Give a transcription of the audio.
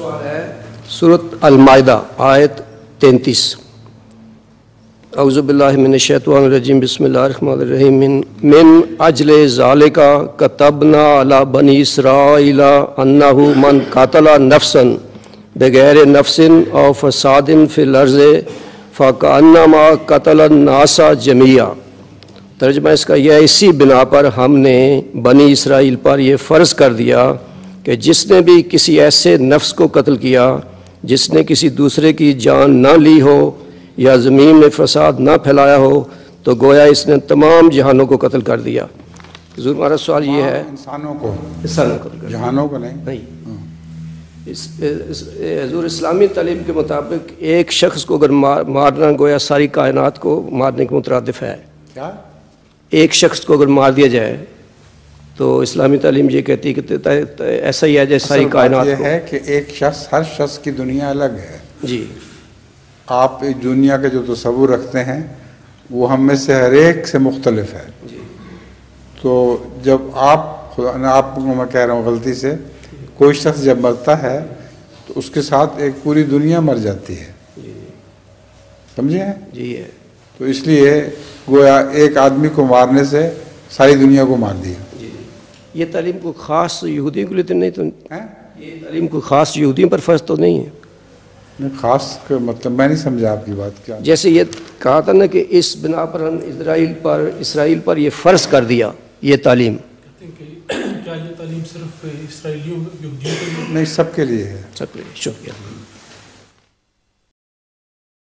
سوال ہے سورۃ المائدہ آیت 33. اعوذ باللہ من الشیطان الرجیم بسم اللہ الرحمن الرحیم من اجل ذالک کتبنا علی بنی اسرائیل انہ من قتل نفسا بغیر نفس او فساد فی الارض فکأنما قتل الناس جميعا. ترجمہ اس کا یہ ہے اسی بنا پر ہم نے بنی اسرائیل پر یہ فرض کر دیا کہ جس نے بھی کسی ایسے نفس کو قتل کیا جس نے کسی دوسرے کی جان نہ لی ہو یا زمین میں فساد نہ پھیلایا ہو تو گویا اس نے تمام جہانوں کو قتل کر دیا. حضور ہمارا سوال یہ ہے انسانوں کو جہانوں کو نہیں. حضور اسلامی تعلیم کے مطابق ایک شخص کو اگر مارنا گویا ساری کائنات کو مارنے کے مترادف ہے. کیا ایک شخص کو اگر مار دیا جائے تو اسلامی تعلیم یہ کہتی ہے کہ ایسا ہی ہے جیسے ساری کائنات یہ ہے کہ ایک شخص ہر شخص کی دنیا الگ ہے. جی آپ اس دنیا کا جو تصور رکھتے ہیں وہ ہم میں سے ہر ایک سے مختلف ہے. جی تو جب آپ کو میں کہہ رہا ہوں غلطی سے کوئی شخص جب مرتا ہے تو اس کے ساتھ ایک پوری دنیا مر جاتی ہے. سمجھے ہیں؟ جی ہے. تو اس لیے گویا ایک آدمی کو مارنے سے ساری دنیا کو مار دیا. جی یہ تعلیم کو خاص یہودیوں کے لیے تو نہیں تو یہ تعلیم کو خاص یہودیوں پر فرض تو نہیں ہے. خاص کا مطلب میں نہیں سمجھا آپ کی بات. کیا جیسے یہ کہا تھا نا کہ اس بنا پر ہم اسرائیل پر یہ فرض کر دیا یہ تعلیم. کیا یہ تعلیم صرف اسرائیلیوں یہودیوں کے لیے نہیں سب کے لیے ہے. سب کے لیے. شکریہ.